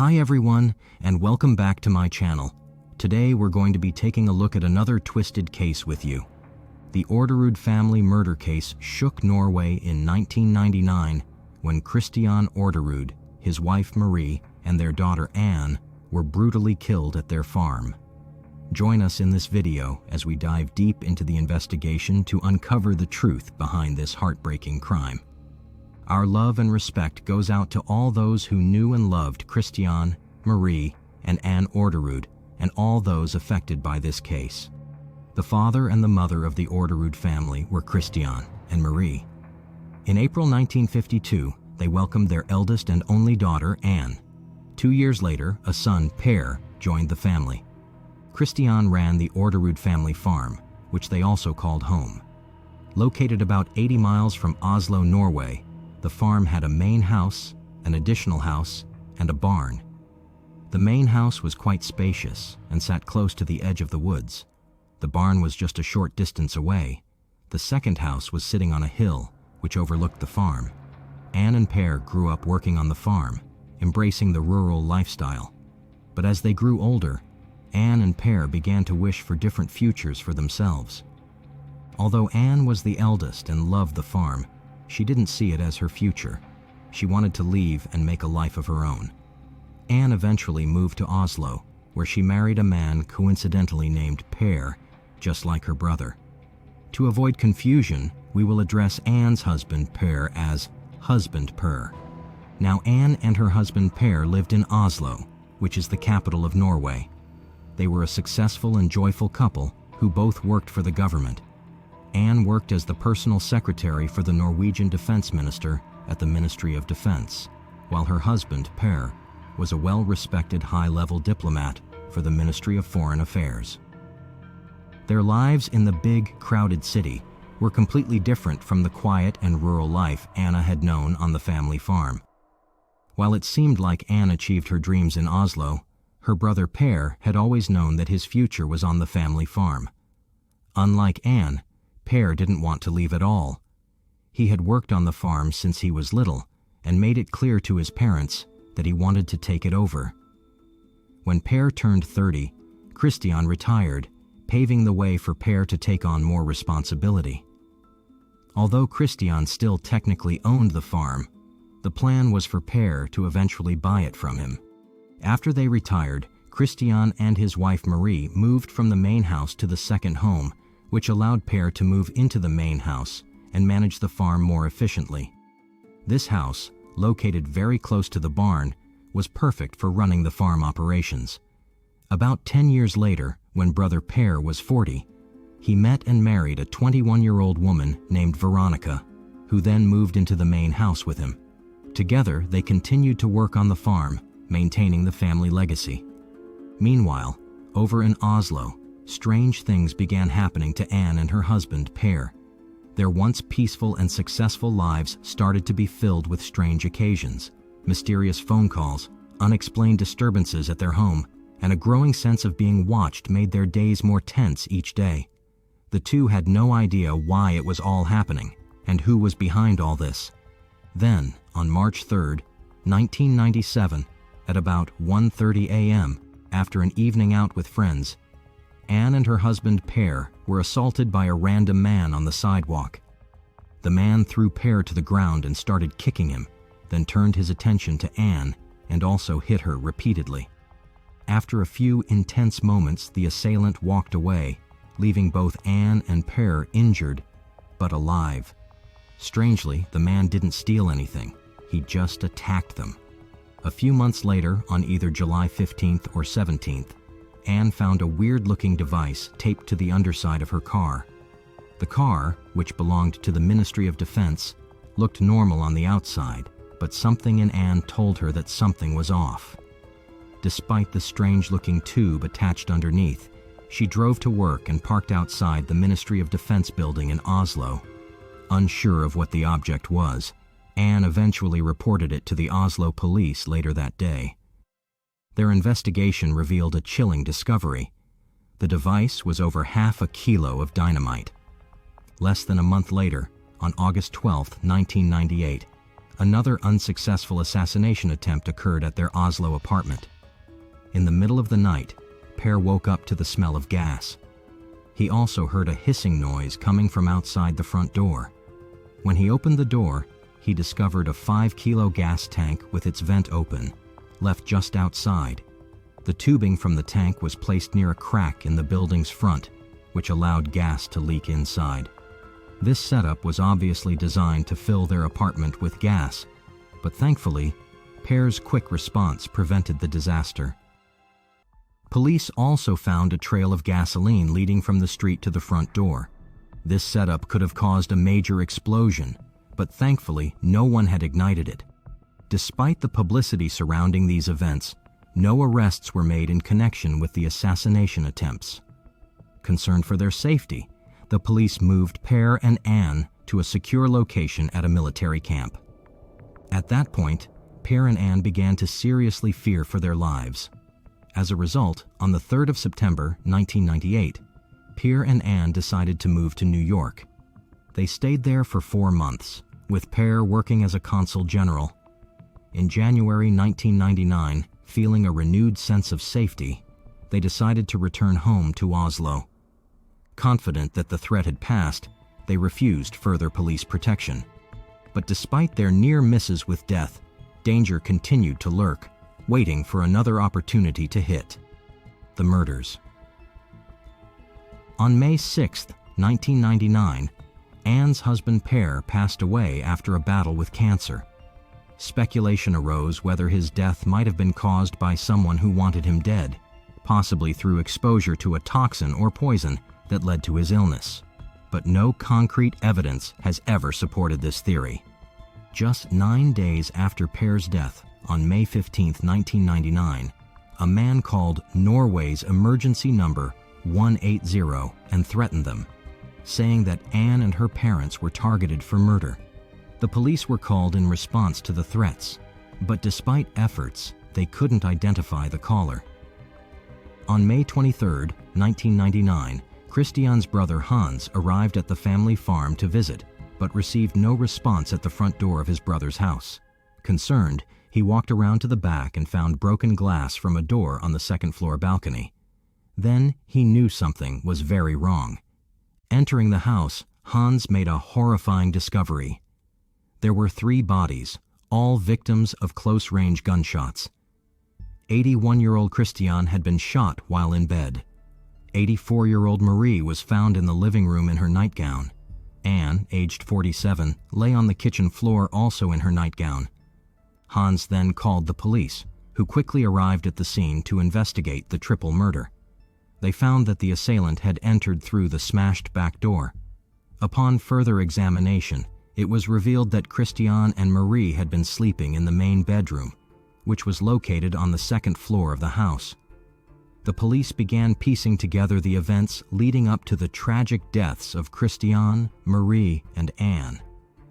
Hi everyone, and welcome back to my channel. Today we're going to be taking a look at another twisted case with you. The Orderud family murder case shook Norway in 1999 when Christian Orderud, his wife Marie, and their daughter Anne were brutally killed at their farm. Join us in this video as we dive deep into the investigation to uncover the truth behind this heartbreaking crime. Our love and respect goes out to all those who knew and loved Christian, Marie, and Anne Orderud, and all those affected by this case. The father and the mother of the Orderud family were Christian and Marie. In April 1952, they welcomed their eldest and only daughter, Anne. 2 years later, a son, Per, joined the family. Christian ran the Orderud family farm, which they also called home. Located about 80 miles from Oslo, Norway, the farm had a main house, an additional house, and a barn. The main house was quite spacious and sat close to the edge of the woods. The barn was just a short distance away. The second house was sitting on a hill, which overlooked the farm. Anne and Per grew up working on the farm, embracing the rural lifestyle. But as they grew older, Anne and Per began to wish for different futures for themselves. Although Anne was the eldest and loved the farm, she didn't see it as her future. She wanted to leave and make a life of her own. Anne eventually moved to Oslo, where she married a man coincidentally named Per, just like her brother. To avoid confusion, we will address Anne's husband Per as Husband Per. Now Anne and her husband Per lived in Oslo, which is the capital of Norway. They were a successful and joyful couple who both worked for the government. Anne worked as the personal secretary for the Norwegian defense minister at the Ministry of Defense, while her husband, Per, was a well-respected high-level diplomat for the Ministry of Foreign Affairs. Their lives in the big, crowded city were completely different from the quiet and rural life Anna had known on the family farm. While it seemed like Anne achieved her dreams in Oslo, her brother Per had always known that his future was on the family farm. Unlike Anne, Per didn't want to leave at all. He had worked on the farm since he was little and made it clear to his parents that he wanted to take it over. When Per turned 30, Christian retired, paving the way for Per to take on more responsibility. Although Christian still technically owned the farm, the plan was for Per to eventually buy it from him. After they retired, Christian and his wife Marie moved from the main house to the second home, which allowed Per to move into the main house and manage the farm more efficiently. This house, located very close to the barn, was perfect for running the farm operations. About 10 years later, when brother Per was 40, he met and married a 21-year-old woman named Veronica, who then moved into the main house with him. Together, they continued to work on the farm, maintaining the family legacy. Meanwhile, over in Oslo, strange things began happening to Anne and her husband, Per. Their once peaceful and successful lives started to be filled with strange occasions, mysterious phone calls, unexplained disturbances at their home, and a growing sense of being watched made their days more tense each day. The two had no idea why it was all happening and who was behind all this. Then, on March 3rd, 1997, at about 1:30 a.m., after an evening out with friends, Anne and her husband Per were assaulted by a random man on the sidewalk. The man threw Per to the ground and started kicking him, then turned his attention to Anne and also hit her repeatedly. After a few intense moments, the assailant walked away, leaving both Anne and Per injured, but alive. Strangely, the man didn't steal anything. He just attacked them. A few months later, on either July 15th or 17th, Anne found a weird-looking device taped to the underside of her car. The car, which belonged to the Ministry of Defense, looked normal on the outside, but something in Anne told her that something was off. Despite the strange-looking tube attached underneath, she drove to work and parked outside the Ministry of Defense building in Oslo. Unsure of what the object was, Anne eventually reported it to the Oslo police later that day. Their investigation revealed a chilling discovery. The device was over half a kilo of dynamite. Less than a month later, on August 12, 1998, another unsuccessful assassination attempt occurred at their Oslo apartment. In the middle of the night, Per woke up to the smell of gas. He also heard a hissing noise coming from outside the front door. When he opened the door, he discovered a 5-kilo gas tank with its vent open, left just outside. The tubing from the tank was placed near a crack in the building's front, which allowed gas to leak inside. This setup was obviously designed to fill their apartment with gas, but thankfully, Per's quick response prevented the disaster. Police also found a trail of gasoline leading from the street to the front door. This setup could have caused a major explosion, but thankfully no one had ignited it. Despite the publicity surrounding these events, no arrests were made in connection with the assassination attempts. Concerned for their safety, the police moved Per and Anne to a secure location at a military camp. At that point, Per and Anne began to seriously fear for their lives. As a result, on the 3rd of September, 1998, Per and Anne decided to move to New York. They stayed there for 4 months, with Per working as a consul general. In January 1999, feeling a renewed sense of safety, they decided to return home to Oslo. Confident that the threat had passed, they refused further police protection. But despite their near misses with death, danger continued to lurk, waiting for another opportunity to hit. The murders. On May 6, 1999, Anne's husband Per passed away after a battle with cancer. Speculation arose whether his death might have been caused by someone who wanted him dead, possibly through exposure to a toxin or poison that led to his illness. But no concrete evidence has ever supported this theory. Just 9 days after Per's death, on May 15, 1999, a man called Norway's emergency number 180 and threatened them, saying that Anne and her parents were targeted for murder. The police were called in response to the threats, but despite efforts, they couldn't identify the caller. On May 23, 1999, Christian's brother Hans arrived at the family farm to visit, but received no response at the front door of his brother's house. Concerned, he walked around to the back and found broken glass from a door on the second-floor balcony. Then he knew something was very wrong. Entering the house, Hans made a horrifying discovery. There were 3 bodies, all victims of close-range gunshots. 81-year-old Christian had been shot while in bed. 84-year-old Marie was found in the living room in her nightgown. Anne, aged 47, lay on the kitchen floor also in her nightgown. Hans then called the police, who quickly arrived at the scene to investigate the triple murder. They found that the assailant had entered through the smashed back door. Upon further examination, it was revealed that Christian and Marie had been sleeping in the main bedroom, which was located on the second floor of the house. The police began piecing together the events leading up to the tragic deaths of Christian, Marie, and Anne,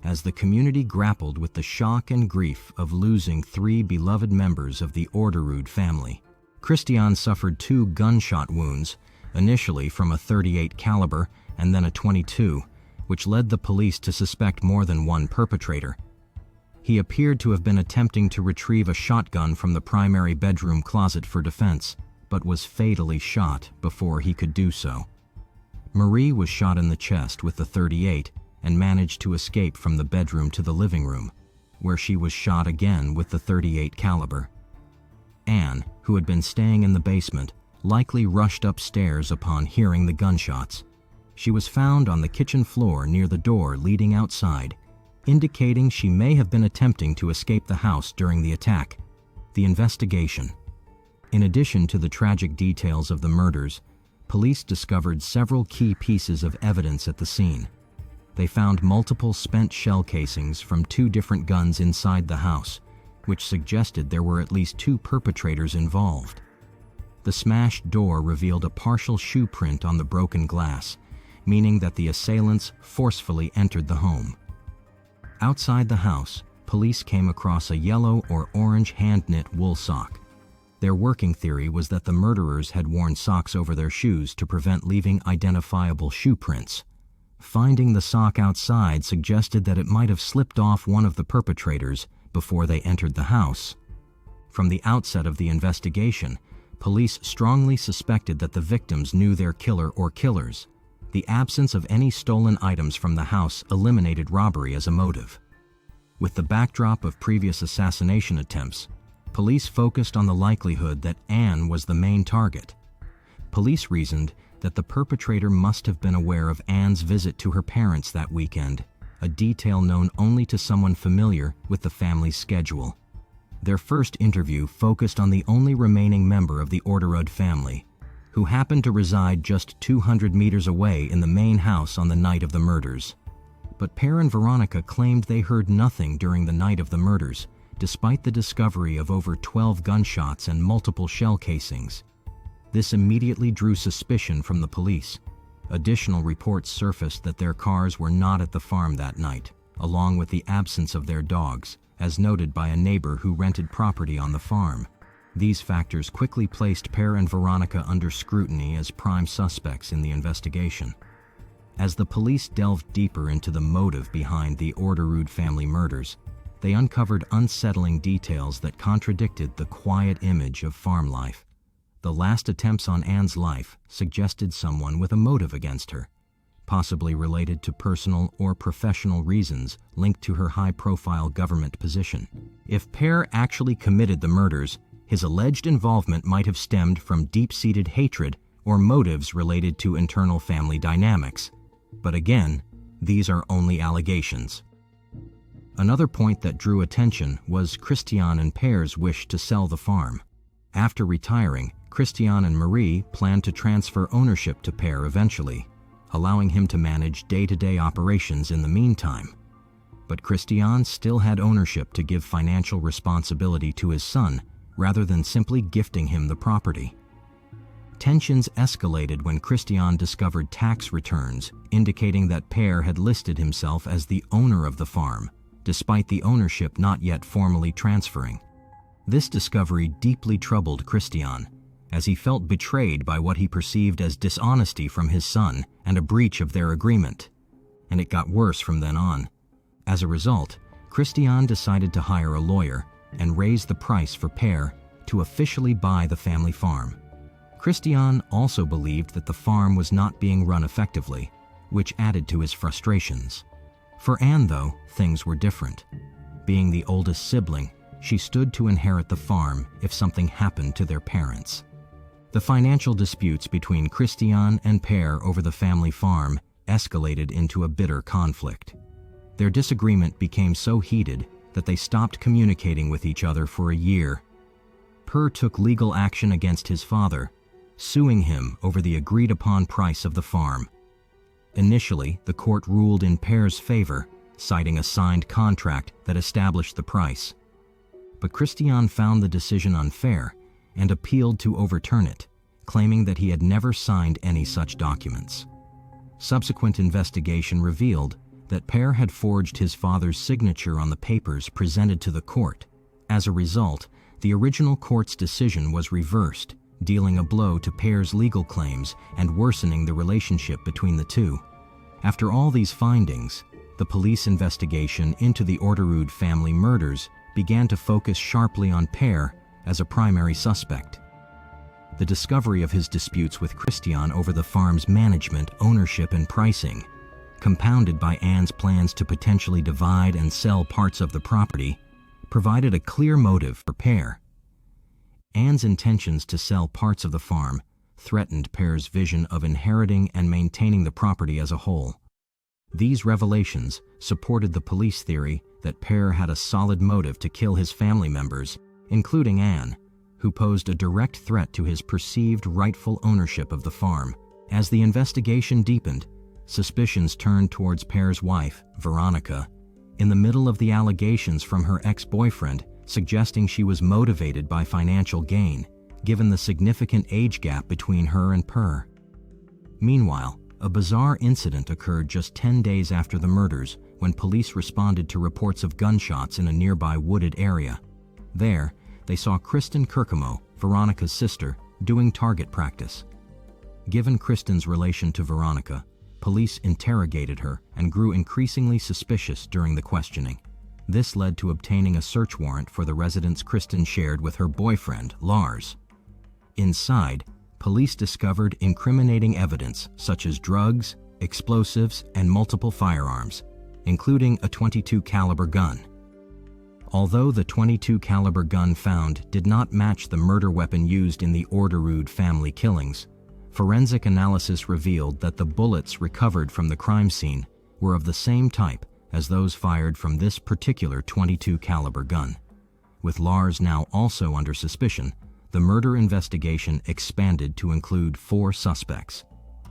as the community grappled with the shock and grief of losing 3 beloved members of the Orderud family. Christian suffered 2 gunshot wounds, initially from a .38 caliber and then a .22, which led the police to suspect more than one perpetrator. He appeared to have been attempting to retrieve a shotgun from the primary bedroom closet for defense, but was fatally shot before he could do so. Marie was shot in the chest with the .38 and managed to escape from the bedroom to the living room, where she was shot again with the .38 caliber. Anne, who had been staying in the basement, likely rushed upstairs upon hearing the gunshots. She was found on the kitchen floor near the door leading outside, indicating she may have been attempting to escape the house during the attack. The investigation. In addition to the tragic details of the murders, police discovered several key pieces of evidence at the scene. They found multiple spent shell casings from 2 different guns inside the house, which suggested there were at least 2 perpetrators involved. The smashed door revealed a partial shoe print on the broken glass, meaning that the assailants forcefully entered the home. Outside the house, police came across a yellow or orange hand-knit wool sock. Their working theory was that the murderers had worn socks over their shoes to prevent leaving identifiable shoe prints. Finding the sock outside suggested that it might have slipped off one of the perpetrators before they entered the house. From the outset of the investigation, police strongly suspected that the victims knew their killer or killers. The absence of any stolen items from the house eliminated robbery as a motive. With the backdrop of previous assassination attempts, police focused on the likelihood that Anne was the main target. Police reasoned that the perpetrator must have been aware of Anne's visit to her parents that weekend, a detail known only to someone familiar with the family's schedule. Their first interview focused on the only remaining member of the Orderud family, who happened to reside just 200 meters away in the main house on the night of the murders. But Per and Veronica claimed they heard nothing during the night of the murders, despite the discovery of over 12 gunshots and multiple shell casings. This immediately drew suspicion from the police. Additional reports surfaced that their cars were not at the farm that night, along with the absence of their dogs, as noted by a neighbor who rented property on the farm. These factors quickly placed Per and Veronica under scrutiny as prime suspects in the investigation. As the police delved deeper into the motive behind the Orderud family murders, they uncovered unsettling details that contradicted the quiet image of farm life. The last attempts on Anne's life suggested someone with a motive against her, possibly related to personal or professional reasons linked to her high-profile government position. If Per actually committed the murders, his alleged involvement might have stemmed from deep-seated hatred or motives related to internal family dynamics. But again, these are only allegations. Another point that drew attention was Christian and Per's wish to sell the farm. After retiring, Christian and Marie planned to transfer ownership to Per eventually, allowing him to manage day-to-day operations in the meantime. But Christian still had ownership to give financial responsibility to his son, rather than simply gifting him the property. Tensions escalated when Christian discovered tax returns indicating that Per had listed himself as the owner of the farm, despite the ownership not yet formally transferring. This discovery deeply troubled Christian, as he felt betrayed by what he perceived as dishonesty from his son and a breach of their agreement. And it got worse from then on. As a result, Christian decided to hire a lawyer and raise the price for Per to officially buy the family farm. Christian also believed that the farm was not being run effectively, which added to his frustrations. For Anne, though, things were different. Being the oldest sibling, she stood to inherit the farm if something happened to their parents. The financial disputes between Christian and Per over the family farm escalated into a bitter conflict. Their disagreement became so heated that they stopped communicating with each other for a year. Per took legal action against his father, suing him over the agreed-upon price of the farm. Initially, the court ruled in Per's favor, citing a signed contract that established the price. But Christian found the decision unfair and appealed to overturn it, claiming that he had never signed any such documents. Subsequent investigation revealed that Per had forged his father's signature on the papers presented to the court. As a result, the original court's decision was reversed, dealing a blow to Per's legal claims and worsening the relationship between the two. After all these findings, the police investigation into the Orderud family murders began to focus sharply on Per as a primary suspect. The discovery of his disputes with Christian over the farm's management, ownership, and pricing, compounded by Anne's plans to potentially divide and sell parts of the property, provided a clear motive for Per. Anne's intentions to sell parts of the farm threatened Per's vision of inheriting and maintaining the property as a whole. These revelations supported the police theory that Per had a solid motive to kill his family members, including Anne, who posed a direct threat to his perceived rightful ownership of the farm. As the investigation deepened, suspicions turned towards Per's wife, Veronica, in the middle of the allegations from her ex-boyfriend, suggesting she was motivated by financial gain, given the significant age gap between her and Per. Meanwhile, a bizarre incident occurred just 10 days after the murders when police responded to reports of gunshots in a nearby wooded area. There, they saw Kristen Kirkemo, Veronica's sister, doing target practice. Given Kristen's relation to Veronica, police interrogated her and grew increasingly suspicious during the questioning. This led to obtaining a search warrant for the residence Kristen shared with her boyfriend, Lars. Inside, police discovered incriminating evidence such as drugs, explosives, and multiple firearms, including a .22 caliber gun. Although the .22 caliber gun found did not match the murder weapon used in the Orderud family killings, forensic analysis revealed that the bullets recovered from the crime scene were of the same type as those fired from this particular .22 caliber gun. With Lars now also under suspicion, the murder investigation expanded to include 4 suspects.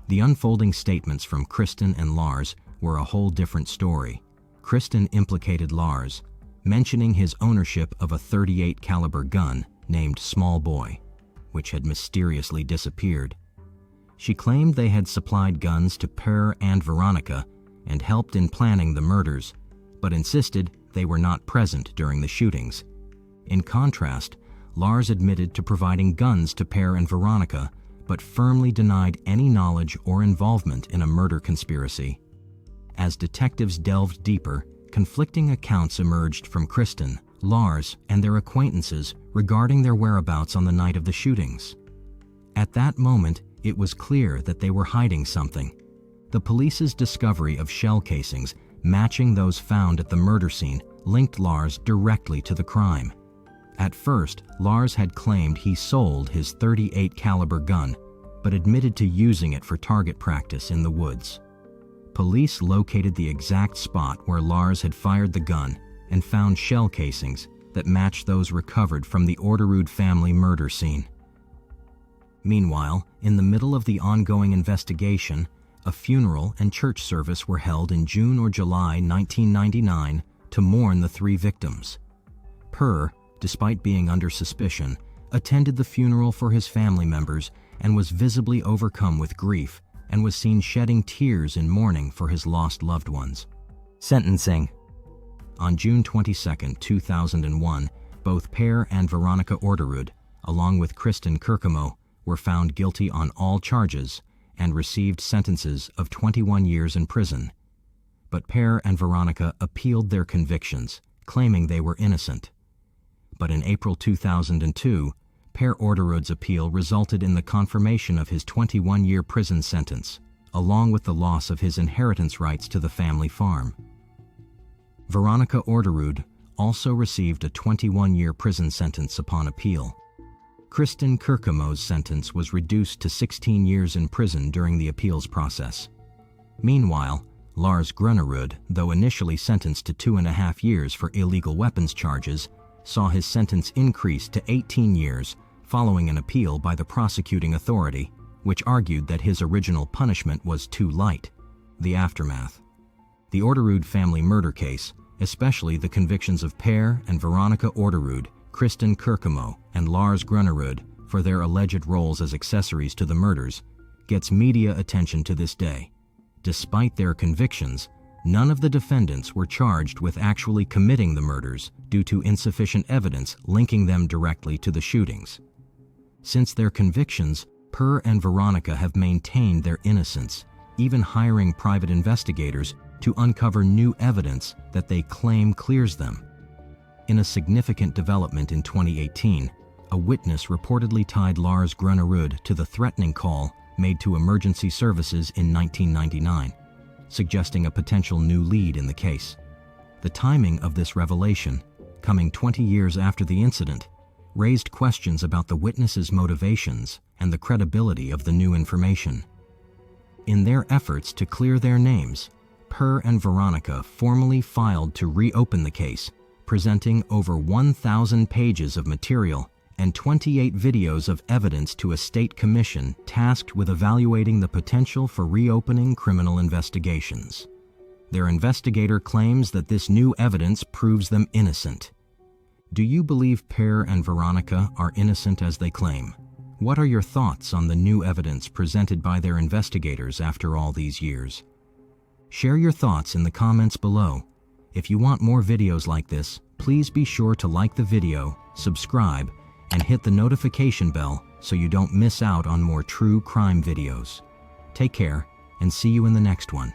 The unfolding statements from Kristen and Lars were a whole different story. Kristen implicated Lars, mentioning his ownership of a .38 caliber gun named Small Boy, which had mysteriously disappeared. She claimed they had supplied guns to Per and Veronica and helped in planning the murders, but insisted they were not present during the shootings. In contrast, Lars admitted to providing guns to Per and Veronica, but firmly denied any knowledge or involvement in a murder conspiracy. As detectives delved deeper, conflicting accounts emerged from Kristen, Lars, and their acquaintances regarding their whereabouts on the night of the shootings. At that moment, it was clear that they were hiding something. The police's discovery of shell casings matching those found at the murder scene linked Lars directly to the crime. At first, Lars had claimed he sold his .38 caliber gun, but admitted to using it for target practice in the woods. Police located the exact spot where Lars had fired the gun and found shell casings that matched those recovered from the Orderud family murder scene. Meanwhile, in the middle of the ongoing investigation, a funeral and church service were held in June or July 1999 to mourn the 3 victims. Per, despite being under suspicion, attended the funeral for his family members and was visibly overcome with grief and was seen shedding tears in mourning for his lost loved ones. Sentencing. On June 22, 2001, both Per and Veronica Orderud, along with Kristen Kirkemo, were found guilty on all charges and received sentences of 21 years in prison. But Per and Veronica appealed their convictions, claiming they were innocent. But in April 2002, Per Orderud's appeal resulted in the confirmation of his 21-year prison sentence, along with the loss of his inheritance rights to the family farm. Veronica Orderud also received a 21-year prison sentence upon appeal. Kristen Kirkemo's sentence was reduced to 16 years in prison during the appeals process. Meanwhile, Lars Grunnerud, though initially sentenced to 2.5 years for illegal weapons charges, saw his sentence increase to 18 years following an appeal by the prosecuting authority, which argued that his original punishment was too light. The aftermath. The Orderud family murder case, especially the convictions of Per and Veronica Orderud, Kristen Kirkemo, and Lars Grunnerud for their alleged roles as accessories to the murders, gets media attention to this day. Despite their convictions, none of the defendants were charged with actually committing the murders due to insufficient evidence linking them directly to the shootings. Since their convictions, Per and Veronica have maintained their innocence, even hiring private investigators to uncover new evidence that they claim clears them. In a significant development in 2018, a witness reportedly tied Lars Grunnerud to the threatening call made to emergency services in 1999, suggesting a potential new lead in the case. The timing of this revelation, coming 20 years after the incident, raised questions about the witness's motivations and the credibility of the new information. In their efforts to clear their names, Per and Veronica formally filed to reopen the case, presenting over 1,000 pages of material and 28 videos of evidence to a state commission tasked with evaluating the potential for reopening criminal investigations. Their investigator claims that this new evidence proves them innocent. Do you believe Per and Veronica are innocent as they claim? What are your thoughts on the new evidence presented by their investigators after all these years? Share your thoughts in the comments below. If you want more videos like this, please be sure to like the video, subscribe, and hit the notification bell so you don't miss out on more true crime videos. Take care, and see you in the next one.